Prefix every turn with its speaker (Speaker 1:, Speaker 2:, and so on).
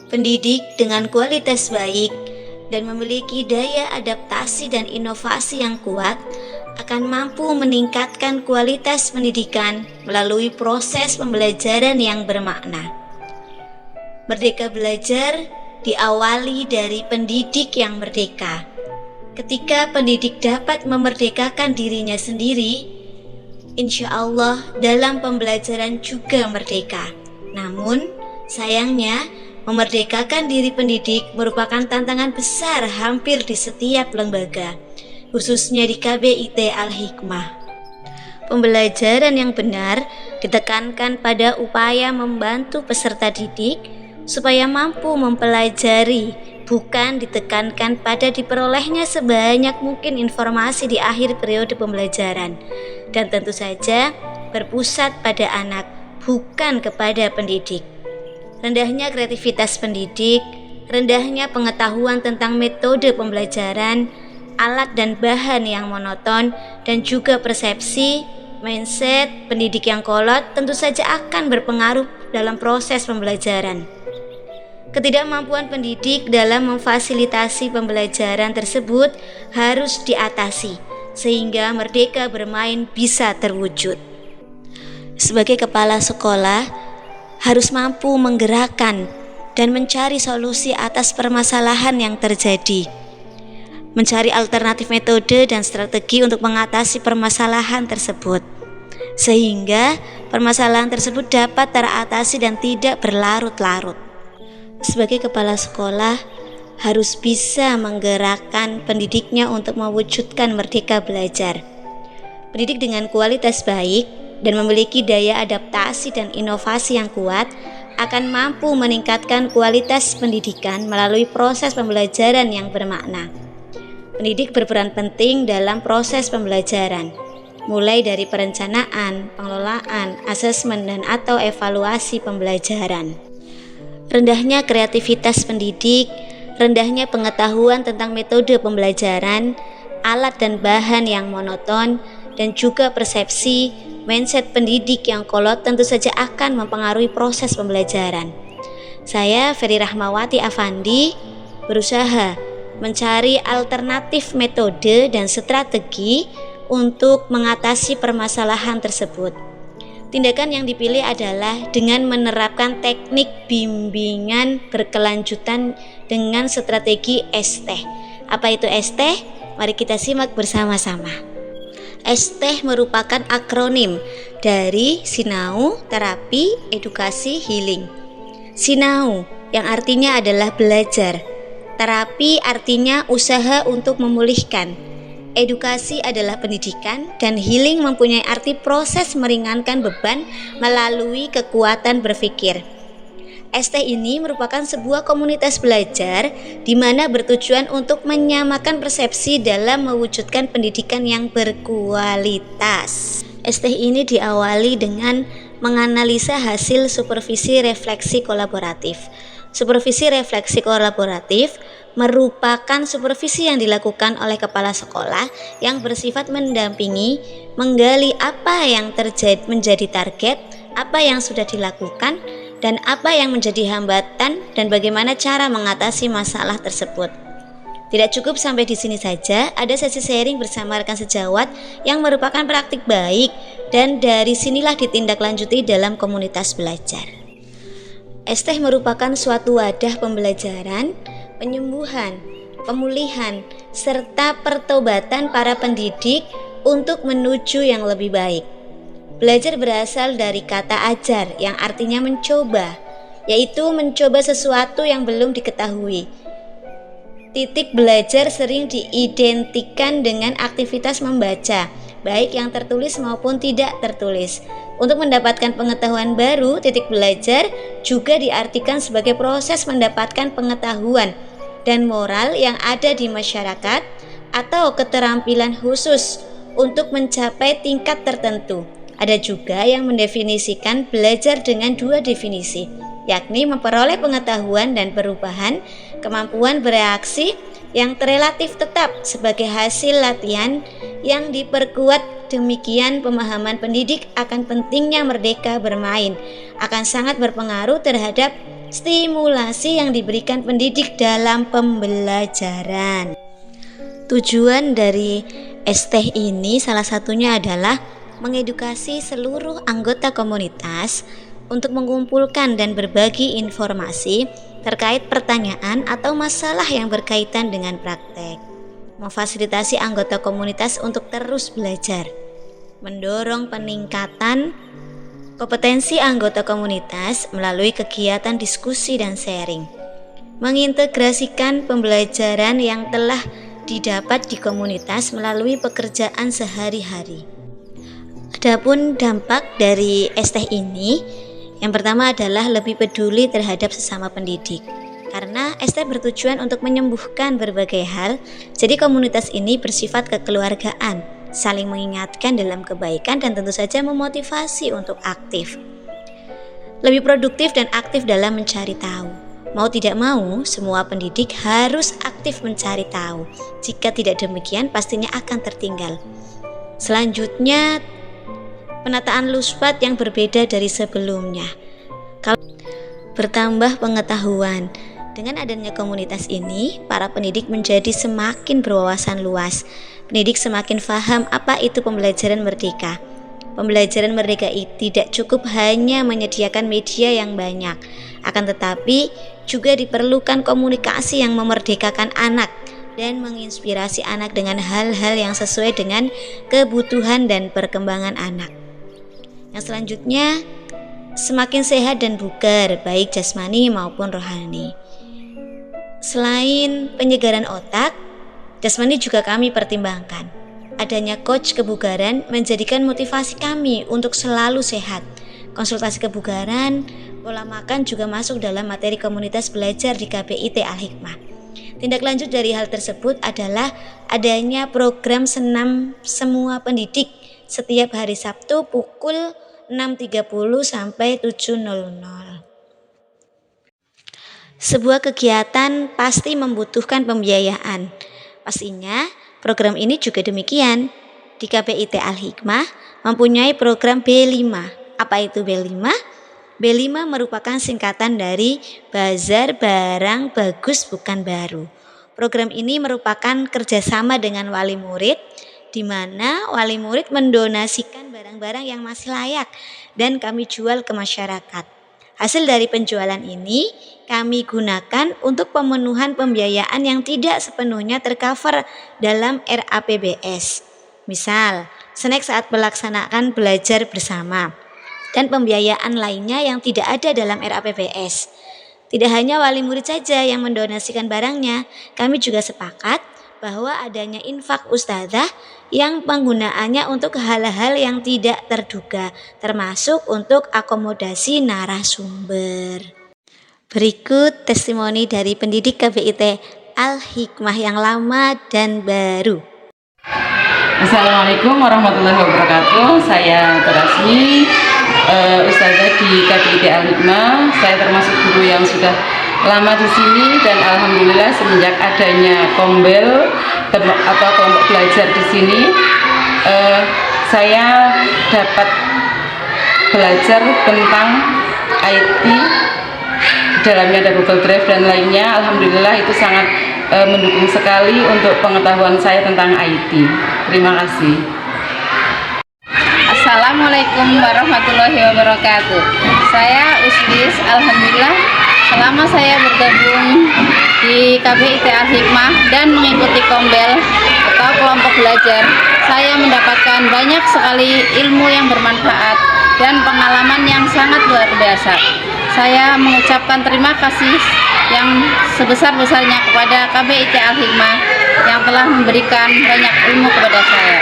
Speaker 1: Pendidik dengan kualitas baik dan memiliki daya adaptasi dan inovasi yang kuat akan mampu meningkatkan kualitas pendidikan melalui proses pembelajaran yang bermakna. Merdeka belajar diawali dari pendidik yang merdeka. Ketika pendidik dapat memerdekakan dirinya sendiri, insya Allah dalam pembelajaran juga merdeka. Namun, sayangnya, memerdekakan diri pendidik merupakan tantangan besar hampir di setiap lembaga, khususnya di KBIT Al-Hikmah. Pembelajaran yang benar ditekankan pada upaya membantu peserta didik supaya mampu mempelajari, bukan ditekankan pada diperolehnya sebanyak mungkin informasi di akhir periode pembelajaran, dan tentu saja berpusat pada anak, bukan kepada pendidik. Rendahnya kreativitas pendidik, rendahnya pengetahuan tentang metode pembelajaran, alat dan bahan yang monoton, dan juga persepsi, mindset pendidik yang kolot tentu saja akan berpengaruh dalam proses pembelajaran. Ketidakmampuan pendidik dalam memfasilitasi pembelajaran tersebut harus diatasi, sehingga merdeka bermain bisa terwujud. Sebagai kepala sekolah, harus mampu menggerakkan dan mencari solusi atas permasalahan yang terjadi, mencari alternatif metode dan strategi untuk mengatasi permasalahan tersebut, sehingga permasalahan tersebut dapat teratasi dan tidak berlarut-larut. Sebagai kepala sekolah, harus bisa menggerakkan pendidiknya untuk mewujudkan merdeka belajar. Pendidik dengan kualitas baik dan memiliki daya adaptasi dan inovasi yang kuat akan mampu meningkatkan kualitas pendidikan melalui proses pembelajaran yang bermakna. Pendidik berperan penting dalam proses pembelajaran, mulai dari perencanaan, pengelolaan, asesmen, dan atau evaluasi pembelajaran. Rendahnya kreativitas pendidik, rendahnya pengetahuan tentang metode pembelajaran, alat dan bahan yang monoton, dan juga persepsi, mindset pendidik yang kolot tentu saja akan mempengaruhi proses pembelajaran. Saya, Ferry Rahmawati Afandi, berusaha mencari alternatif metode dan strategi untuk mengatasi permasalahan tersebut. Tindakan yang dipilih adalah dengan menerapkan teknik bimbingan berkelanjutan dengan strategi ST. Apa itu ST? Mari kita simak bersama-sama. ST merupakan akronim dari Sinau, Terapi, Edukasi, Healing. Sinau yang artinya adalah belajar, terapi artinya usaha untuk memulihkan, edukasi adalah pendidikan, dan healing mempunyai arti proses meringankan beban melalui kekuatan berpikir. ST ini merupakan sebuah komunitas belajar di mana bertujuan untuk menyamakan persepsi dalam mewujudkan pendidikan yang berkualitas. ST ini diawali dengan menganalisa hasil supervisi refleksi kolaboratif. Supervisi refleksi kolaboratif merupakan supervisi yang dilakukan oleh kepala sekolah yang bersifat mendampingi, menggali apa yang menjadi target, apa yang sudah dilakukan, dan apa yang menjadi hambatan dan bagaimana cara mengatasi masalah tersebut. Tidak cukup sampai di sini saja, ada sesi sharing bersama rekan sejawat yang merupakan praktik baik dan dari sinilah ditindaklanjuti dalam komunitas belajar. ST merupakan suatu wadah pembelajaran, penyembuhan, pemulihan, serta pertobatan para pendidik untuk menuju yang lebih baik. Belajar berasal dari kata ajar yang artinya mencoba, yaitu mencoba sesuatu yang belum diketahui. Titik belajar sering diidentikan dengan aktivitas membaca, baik yang tertulis maupun tidak tertulis. Untuk mendapatkan pengetahuan baru, titik belajar juga diartikan sebagai proses mendapatkan pengetahuan dan moral yang ada di masyarakat atau keterampilan khusus untuk mencapai tingkat tertentu. Ada juga yang mendefinisikan belajar dengan dua definisi, yakni memperoleh pengetahuan dan perubahan, kemampuan bereaksi yang relatif tetap sebagai hasil latihan yang diperkuat. Demikian pemahaman pendidik akan pentingnya merdeka bermain akan sangat berpengaruh terhadap stimulasi yang diberikan pendidik dalam pembelajaran. Tujuan dari ST ini salah satunya adalah mengedukasi seluruh anggota komunitas untuk mengumpulkan dan berbagi informasi terkait pertanyaan atau masalah yang berkaitan dengan praktek, memfasilitasi anggota komunitas untuk terus belajar, mendorong peningkatan kompetensi anggota komunitas melalui kegiatan diskusi dan sharing, mengintegrasikan pembelajaran yang telah didapat di komunitas melalui pekerjaan sehari-hari. Adapun dampak dari ST ini, yang pertama adalah lebih peduli terhadap sesama pendidik. Karena ST bertujuan untuk menyembuhkan berbagai hal, jadi komunitas ini bersifat kekeluargaan, saling mengingatkan dalam kebaikan dan tentu saja memotivasi untuk aktif. Lebih produktif dan aktif dalam mencari tahu. Mau tidak mau, semua pendidik harus aktif mencari tahu. Jika tidak demikian, pastinya akan tertinggal. Selanjutnya, penataan luspat yang berbeda dari sebelumnya. Kalau bertambah pengetahuan, dengan adanya komunitas ini, para pendidik menjadi semakin berwawasan luas. Pendidik semakin paham apa itu pembelajaran merdeka. Pembelajaran merdeka tidak cukup hanya menyediakan media yang banyak, akan tetapi juga diperlukan komunikasi yang memerdekakan anak dan menginspirasi anak dengan hal-hal yang sesuai dengan kebutuhan dan perkembangan anak. Yang selanjutnya, semakin sehat dan bugar, baik jasmani maupun rohani. Selain penyegaran otak, jasmani juga kami pertimbangkan. Adanya coach kebugaran menjadikan motivasi kami untuk selalu sehat. Konsultasi kebugaran, pola makan juga masuk dalam materi komunitas belajar di KBIT Al-Hikmah. Tindak lanjut dari hal tersebut adalah adanya program senam semua pendidik setiap hari Sabtu pukul 6.30 sampai 7.00. Sebuah kegiatan pasti membutuhkan pembiayaan. Pastinya program ini juga demikian. Di KBIT Al-Hikmah mempunyai program B5. Apa itu B5? B5 merupakan singkatan dari Bazar Barang Bagus Bukan Baru. Program ini merupakan kerjasama dengan wali murid, di mana wali murid mendonasikan barang-barang yang masih layak dan kami jual ke masyarakat. Hasil dari penjualan ini kami gunakan untuk pemenuhan pembiayaan yang tidak sepenuhnya tercover dalam RAPBS. Misal, snack saat melaksanakan belajar bersama dan pembiayaan lainnya yang tidak ada dalam RAPBS. Tidak hanya wali murid saja yang mendonasikan barangnya, kami juga sepakat bahwa adanya infak ustadzah yang penggunaannya untuk hal-hal yang tidak terduga, termasuk untuk akomodasi narasumber. Berikut testimoni dari pendidik KBIT Al-Hikmah yang lama dan baru.
Speaker 2: Assalamualaikum warahmatullahi wabarakatuh. Saya Terasmi, ustazah di KBIT Al-Hikmah. Saya termasuk guru yang sudah lama di sini dan alhamdulillah semenjak adanya Kombel atau kelompok belajar di sini, saya dapat belajar tentang IT. Di dalamnya ada Google Drive dan lainnya. Alhamdulillah itu sangat mendukung sekali untuk pengetahuan saya tentang IT. Terima kasih.
Speaker 3: Assalamualaikum warahmatullahi wabarakatuh. Saya Uslis. Alhamdulillah selama saya bergabung di KBIT Al-Hikmah dan mengikuti Kombel atau kelompok belajar, saya mendapatkan banyak sekali ilmu yang bermanfaat dan pengalaman yang sangat luar biasa. Saya mengucapkan terima kasih yang sebesar-besarnya kepada KBIT Al-Hikmah yang telah memberikan banyak ilmu kepada saya.